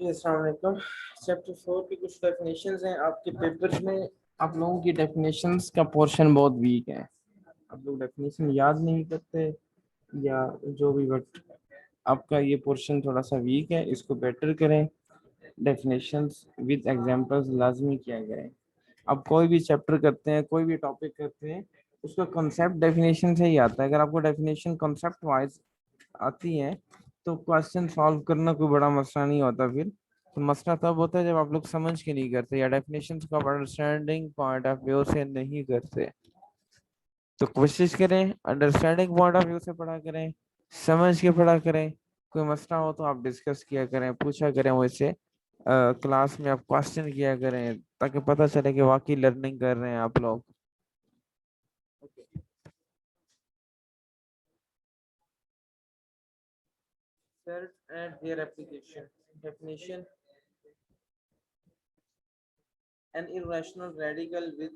अस्सलाम वालेकुम। चैप्टर 4 की कुछ डेफिनेशंस हैं आपके पेपर्स में। आप लोगों की डेफिनेशंस का पोर्शन बहुत वीक है। आप लोग डेफिनेशन याद नहीं करते या जो भी, बट आपका ये पोर्शन थोड़ा सा वीक है, इसको बेटर करें। डेफिनेशंस विद एग्जांपल्स लाजमी किया गया है। आप कोई भी चैप्टर करते हैं, कोई भी टॉपिक करते हैं, उसका कॉन्सेप्ट डेफिनेशन से ही आता है। अगर आपको डेफिनेशन कॉन्सेप्ट वाइज आती है तो क्वेश्चन सॉल्व करना कोई बड़ा मसला नहीं होता। फिर तो मसला तब होता है जब आप लोग समझ के नहीं करते या डेफिनेशन को अंडरस्टैंडिंग पॉइंट ऑफ व्यू से नहीं करते। तो कोशिश करें अंडरस्टैंडिंग पॉइंट ऑफ व्यू से पढ़ा करें, समझ के पढ़ा करें। कोई मसला हो तो आप डिस्कस किया करें, पूछा करें मुझसे। क्लास में आप क्वेश्चन किया करें ताकि पता चले कि वाकई लर्निंग कर रहे हैं आप लोग। Search and their application. Definition: an irrational radical with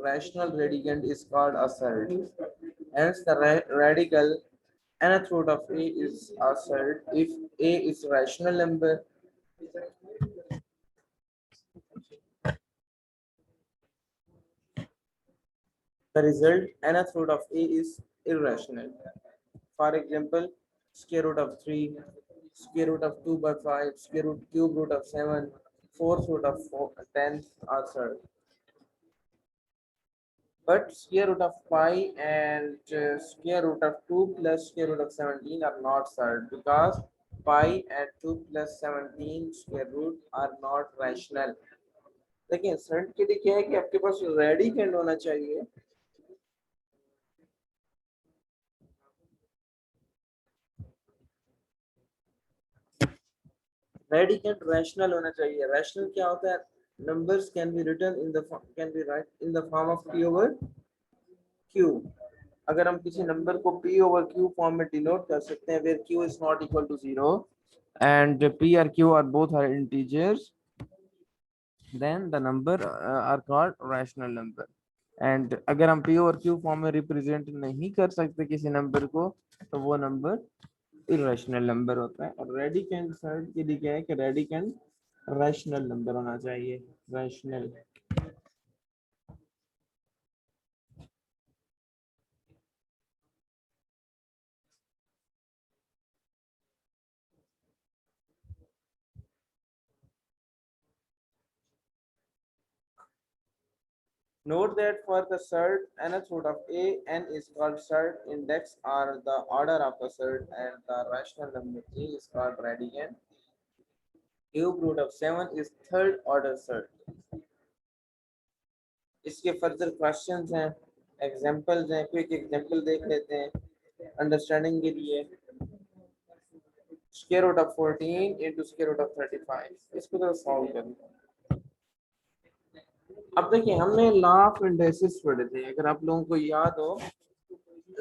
rational radicand is called a surd. Hence, the radical nth root of a is a surd if a is rational number. The result nth root of a is irrational. For example, square root of 3, square root of 2 by 5, square root cube root of 7, fourth root of 4, 10 are surd. But square root of pi and square root of 2 plus square root of 17 are not surd because pi and 2 plus 17 square root are not rational. देखिए shirt के लिए क्या है कि आपके पास radicand होना चाहिए। Radicand rational होना चाहिए। रैशनल क्या होता है? Numbers can be written in the can be write in the form of p over q। अगर हम किसी नंबर को p ओवर q फॉर्म में डिनोट कर सकते हैं where q is not equal to 0 and p or q are both are integers, then the number are called rational number. And अगर हम p और q फॉर्म में रिप्रेजेंट नहीं कर सकते किसी नंबर को तो वो नंबर इरेशनल नंबर होता है। और रेडिकेंड थर्ड के लिए क्या है कि रेडिकेंड रैशनल नंबर होना चाहिए। Rational Note that for the surd nth root of a, n is called surd, index are the order of the surd, and the rational number a is called radicand. Cube root of 7 is third order surd. इसके further questions हैं, examples हैं। Quick example देख लेते हैं understanding के लिए। Square root of 14 into square root of 35, इसको तो सॉल्व करना। अब देखिए हमने लॉ ऑफ इंडेसिस पढ़े थे, अगर आप लोगों को याद हो।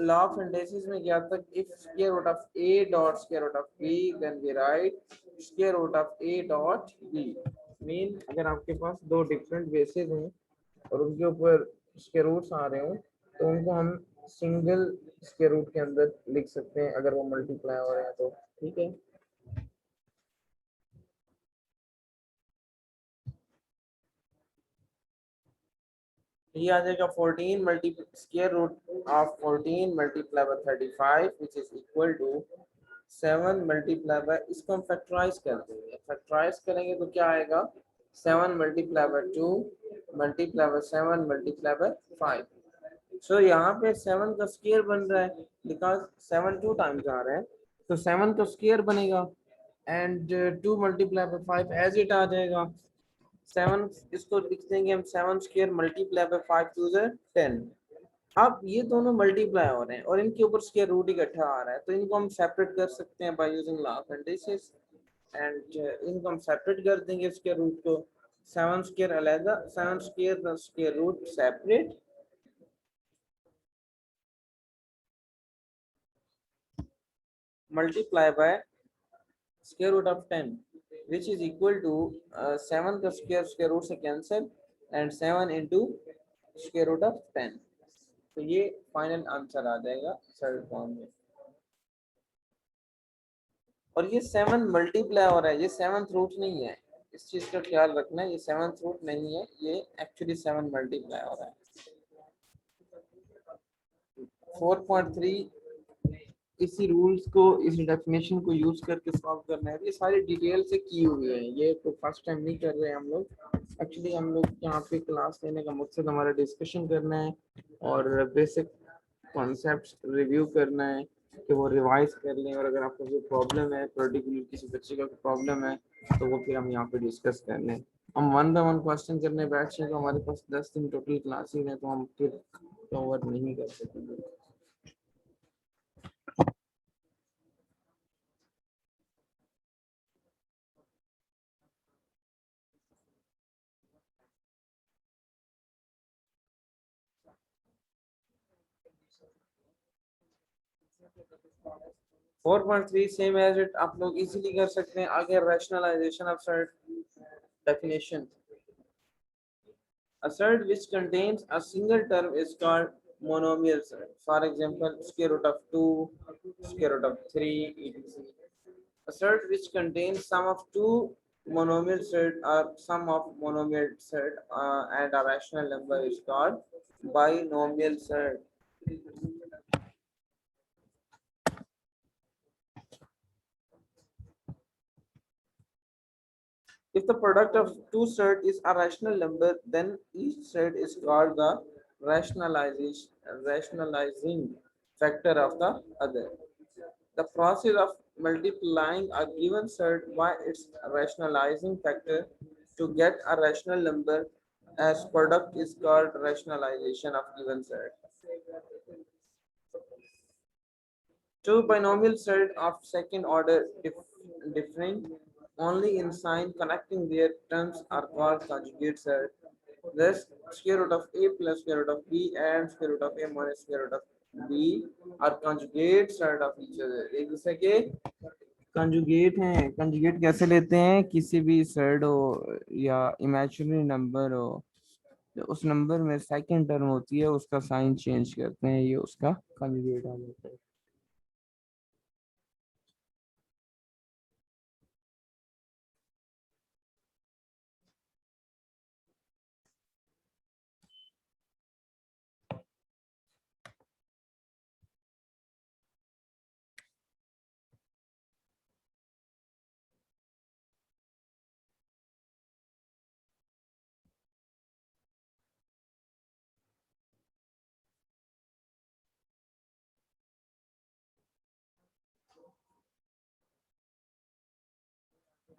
लॉ ऑफ इंडेसिस में क्या था? If square root of a dot square root of b then we write square root of a dot b। Mean अगर आपके पास दो डिफरेंट बेसिस हैं और उनके ऊपर स्क्वायर रूट्स आ रहे हो तो उनको हम सिंगल स्क्वायर रूट के अंदर लिख सकते हैं अगर वो मल्टीप्लाई हो रहे हैं तो। ठीक है, ये आ जाएगा 14 multi square root of 14 multiply by 35 which is equal to 7 multiply by, इसको हम फैक्टराइज कर देंगे। फैक्टराइज करेंगे तो क्या आएगा? 7 multiply bye 2 multiply bye 7 multiply by 5। सो यहाँ पे 7 का स्क्वायर बन रहा है बिकॉज 7 टू टाइम्स आ रहा है तो 7 का स्क्वायर बनेगा and 2 multiply by 5 as it आ जाएगा। 7 इसको लिख देंगे हम 7 square multiply by 5 to the 10। अब ये दोनों मल्टीप्लाई हो रहे हैं और इनके ऊपर स्क्वायर रूट इकट्ठा आ रहा है तो इनको हम सेपरेट कर सकते हैं by using law of indices. And इनको हम सेपरेट कर देंगे स्क्वायर रूट को। 7 स्क्वायर अलग, 7 square the square root separate multiply by square root of 10 which is equal to 7 का square root से cancel and 7 into square root of 10। तो ये फाइनल आंसर आ जाएगा सर्ड फॉर्म में। और ये 7 मल्टीप्लाई हो रहा है, ये 7th रूट नहीं है, इस चीज का ख्याल रखना है, ये 7th रूट नहीं है, ये एक्चुअली 7 मल्टीप्लाई हो रहा है। 4.3 इसी रूल्स को, इस डेफिनेशन को यूज करके सॉल्व करना है। ये सारी डिटेल से की हुई है, ये तो फर्स्ट टाइम नहीं कर रहे हैं हम लोग। एक्चुअली हम लोग यहाँ पे क्लास लेने का मकसद हमारा डिस्कशन करना है और बेसिक कॉन्सेप्ट्स रिव्यू करना है कि वो रिवाइज कर लें, और अगर आपको कोई प्रॉब्लम है, पर्टिकुलर किसी बच्चे का प्रॉब्लम है, तो वो फिर हम यहाँ पे डिस्कस कर लें। हम 1 बाय 1 क्वेश्चन करने बैठ जाए तो हमारे पास 10 दिन टोटल क्लासेस हैं, तो हम फिर कवर नहीं कर सकेंगे। 4.3 सेम एज इट आप लोग इजीली कर सकते हैं। आगे rationalisation of surd definition. A set which contains a single term is called monomial set. For example, square root of 2, square root of 3, etc. A set which contains sum of two monomial set or sum of monomial set and a rational number is called binomial set. If the product of two sets is a rational number, then each set is called the rationalizing factor of the other. The process of multiplying a given set by its rationalizing factor to get a rational number as product is called rationalization of given set. Two binomial sets of second order differing only in sign connecting their terms are called conjugate sets. Thus, square root of a plus square root of b and square root of a minus square root of b are conjugate set of each other. एक दूसरे के conjugate हैं। Conjugate कैसे लेते हैं? किसी भी said हो या इमेजिनरी नंबर हो, तो उस नंबर में सेकंड टर्म होती है, उसका साइन चेंज करते हैं, ये उसका कंजुगेट आ जाता है।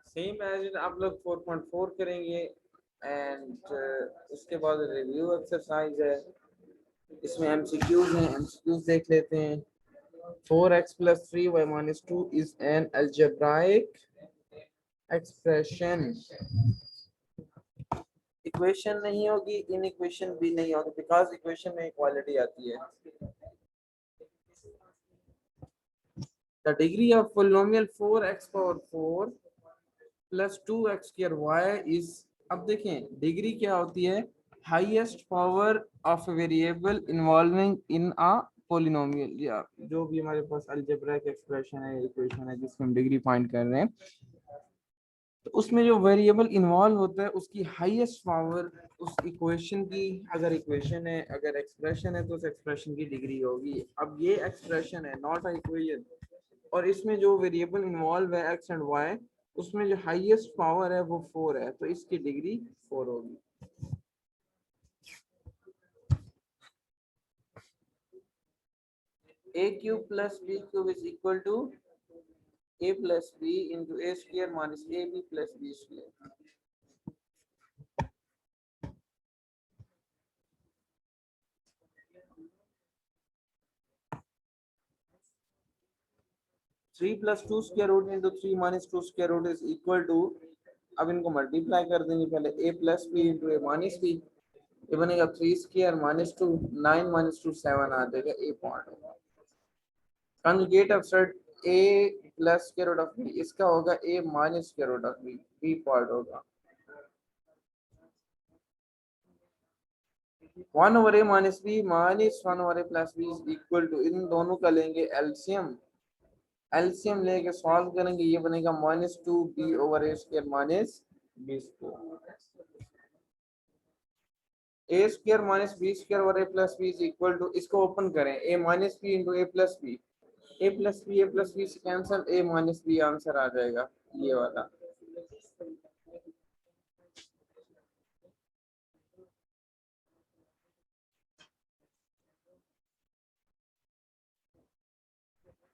सेम एज आप लोग 4.4 करेंगे एंड उसके बाद रिव्यू एक्सरसाइज है, इसमें एमसीक्यूज हैं, एमसीक्यूज देख लेते हैं। 4x plus 3y minus 2 is an algebraic expression. Equation नहीं होगी, इन इक्वेशन भी नहीं होगी, बिकॉज इक्वेशन में इक्वालिटी आती है। The degree of polynomial 4x power 4 plus 2x square y is, अब देखें डिग्री क्या होती है, highest power of variable involving in a polynomial, या जो भी हमारे पास अलजेब्रिक एक्सप्रेशन है, इक्वेशन है जिसमें हम डिग्री फाइंड कर रहे हैं, तो उसमें जो वेरिएबल इन्वॉल्व होता है उसकी हाईएस्ट पावर उस इक्वेशन की, अगर इक्वेशन है, अगर एक्सप्रेशन है, तो उस एक्सप्रेशन की डिग्री होगी। अब ये एक्सप्रेशन है, नॉट अ इक्वेशन, और इसमें जो वेरिएबल इन्वॉल्व है एक्स एंड वाई, उसमें जो हाईएस्ट पावर है वो 4 है, तो इसकी डिग्री 4 होगी। A cube plus B cube is equal to a plus b into a square minus ab plus b square. Three plus two square root into 3 minus 2 square root is equal to, अब इनको multiply कर देंगे, पहले a plus B into A minus B, ये बनेगा 3 square minus 2, 9 minus 2 7 आ जाएगा, a point होगा। Conjugate of surd a plus square root of b, इसका होगा a minus square root of b, b point होगा। One over A minus B minus one over A plus B is equal to, इन दोनों का लेंगे LCM, LCM लेके solve करेंगे, ये बनेगा minus two B over A square minus B square, A square minus B square over A plus B is equal to, इसको open करें, A minus B into A plus B, A plus B, A plus B से cancel, A minus B answer आ जाएगा ये वाला।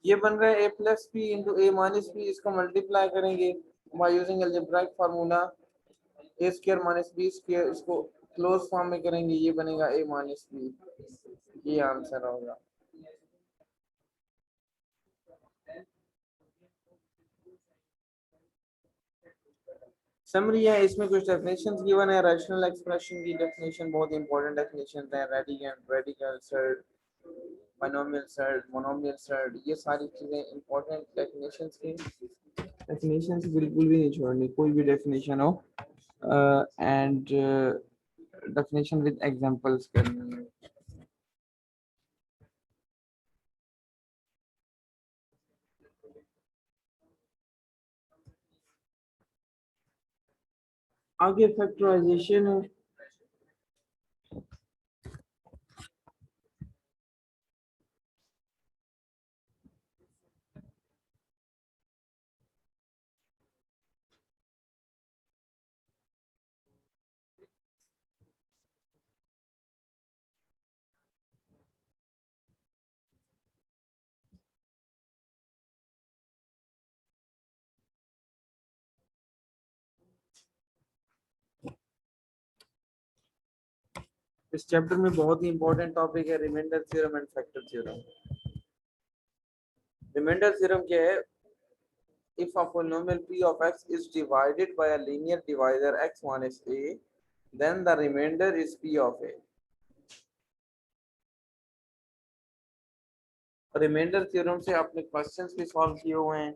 ये बन रहा है A plus B into A minus B, इसको मल्टीप्लाई करेंगे by using algebraic formula, A square minus B square, इसको क्लोज फॉर्म में करेंगे, ये बनेगा ए माइनस बी, ये आंसर होगा। समरी है, इसमें कुछ डेफिनेशंस गिवन है, रैशनल एक्सप्रेशन की डेफिनेशन बहुत इंपॉर्टेंट डेफिनेशन है, radicand, radical, surd, binomial surd, monomial surd, ये सारी चीजें इंपॉर्टेंट डेफिनेशंस की, डेफिनेशंस बिल्कुल भी नहीं छोड़नी, कोई भी डेफिनेशन हो, एंड डेफिनेशन विद एग्जांपल्स करनी है। आगे फैक्टराइजेशन है, इस चैप्टर में बहुत ही इंपॉर्टेंट टॉपिक है remainder theorem and factor theorem. Remainder theorem क्या है? If a polynomial p of x is divided by a linear divisor x minus a, then the remainder is p of a. Remainder theorem से आपने questions भी solve किए हुए हैं।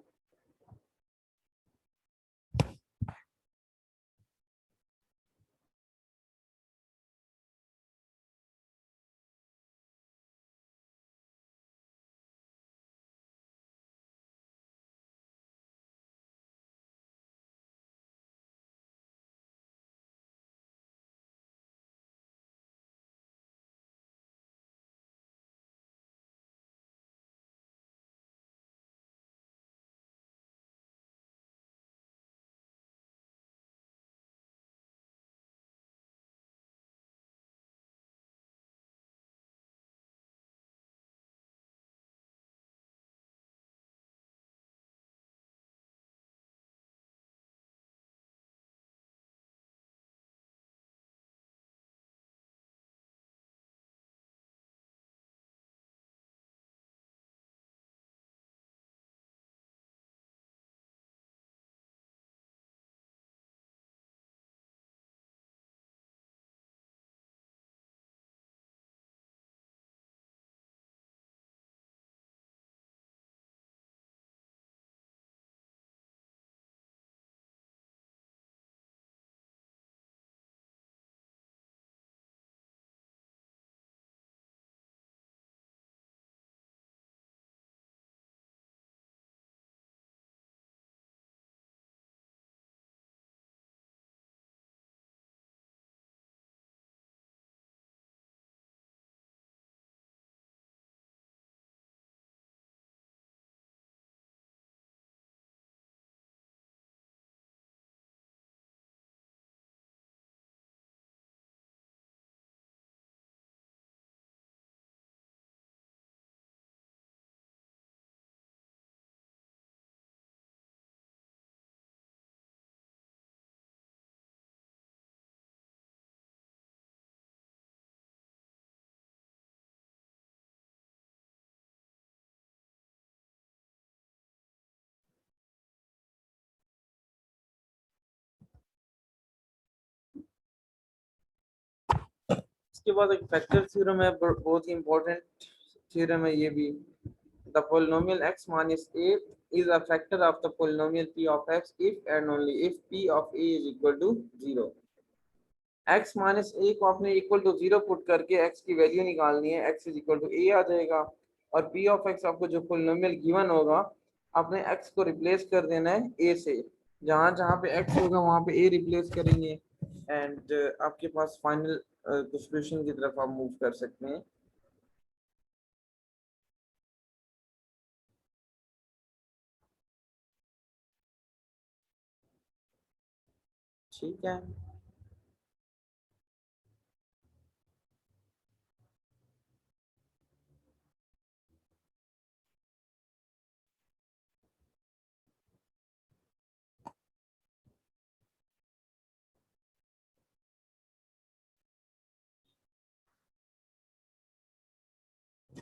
इसके बाद एक फैक्टर थ्योरम है, बहुत ही इंपॉर्टेंट थ्योरम है ये भी। The polynomial x minus a is a factor of the polynomial p of x if and only if p of a is equal to 0. x minus ए को आपने इक्वल टू 0 पुट करके x की value निकालनी है, x is equal to ए आ जाएगा, और p of x आपको जो पोलिनोमियल गिवन होगा आपने x को रिप्लेस कर देना है a से, जहां जहां पे x होगा वहां पे a रिप्लेस करेंगे, एंड आपके पास फाइनल सॉल्यूशन की तरफ आप मूव कर सकते हैं। ठीक है,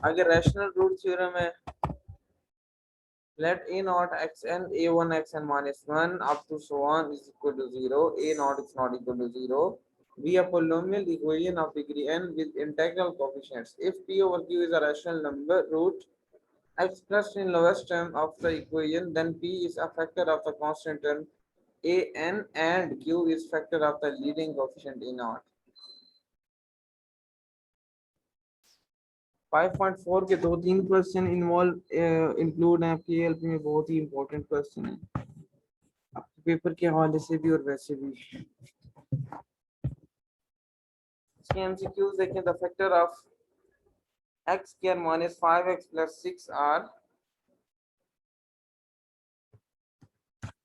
आगे रैशनल रूट थ्योरम है, let a naught xn a1 xn minus 1 up to so on is equal to 0, a naught is not equal to 0, be a polynomial equation of degree n with integral coefficients. If p over q is a rational number root expressed in lowest term of the equation, then p is a factor of the constant term a n and q is factor of the leading coefficient a naught. 5.4 के 2-3 question involve include हैं आपके LP में, बहुत ही important question है आपके paper के हवाले से भी और वैसे भी। इसके एमसीक्यूज देखें, the factor of x square minus 5x plus 6r,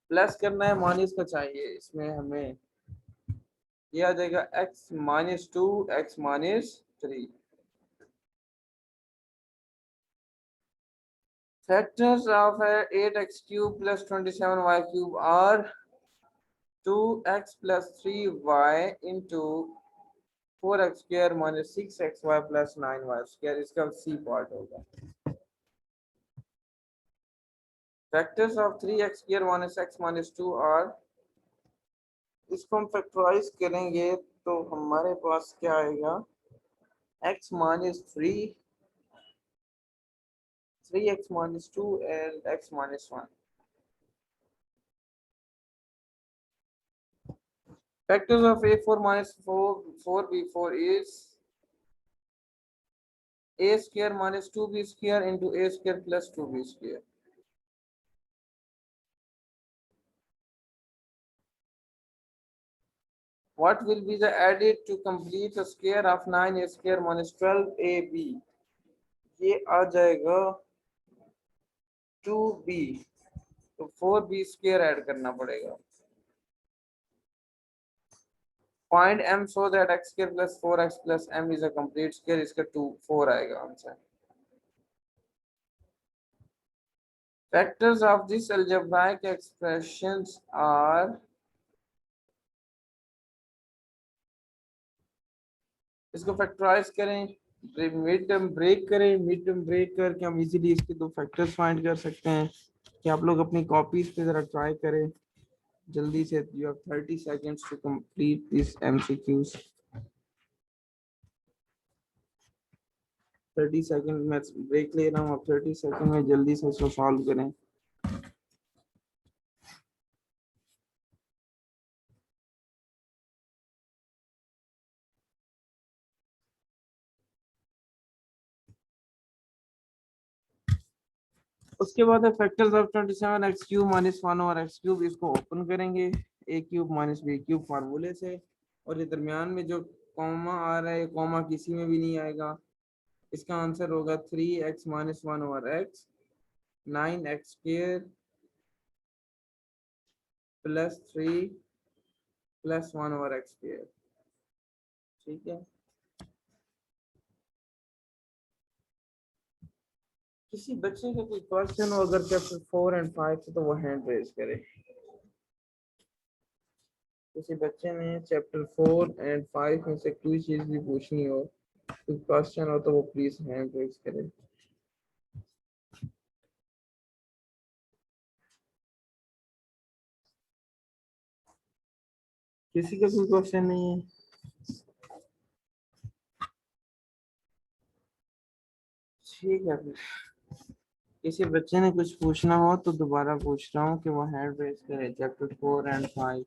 plus करना है माइनस का चाहिए, इसमें हमें ये आ जाएगा x minus 2 x minus 3। Factors of 8x cube plus 27y cube are 2x plus 3y into 4x square minus 6xy plus 9y square, इसका सी पार्ट होगा। Factors of 3x square minus x minus 2r, इसको हम factorise करेंगे तो हमारे पास क्या आएगा, x minus 3x minus 2 and x minus 1. Factors of a4 minus 4b4 is a square minus 2b square into a square plus 2b square. What will be the added to complete the square of 9a square minus 12ab? ये आ जाएगा 2b, तो 4b square add करना पड़ेगा। Find m so that x square plus 4x plus m is a complete square, इसका 4 आएगा answer. Factors of this algebraic expressions are, इसको factorise करें, मिड टर्म ब्रेक करें, मिड टर्म ब्रेक करके हम easily इसके दो फैक्टर्स फाइंड कर सकते हैं। कि आप लोग अपनी कॉपीज पे जरा ट्राई करें जल्दी से। You have 30 seconds to complete this MCQs. 30 second में ब्रेक ले रहा हूँ, आप 30 सेकंड में जल्दी से इसको सॉल्व करें। उसके बाद है factors of 27 x cube minus 1 और एक्स क्यूब, इसको ओपन करेंगे ए क्यूब माइनस बी क्यूब फार्मूले से, और ये दरमियान में जो कॉमा आ रहा है, कॉमा किसी में भी नहीं आएगा। इसका आंसर होगा 3x minus 1 over x 9x square plus 3 plus 1 over x square. ठीक है, किसी बच्चे का कोई क्वेश्चन हो अगर चैप्टर 4 एंड 5 से तो वो हैंड रेज करे। किसी बच्चे ने चैप्टर 4 एंड 5 में से कोई चीज भी पूछनी हो, कोई क्वेश्चन हो, तो वो प्लीज हैंड रेज करे। किसी का कोई क्वेश्चन नहीं है? ठीक है, फिर किसी बच्चे ने कुछ पूछना हो तो दोबारा पूछ रहा हूँ कि वो हैंड रेज करे, चैप्टर 4 एंड 5।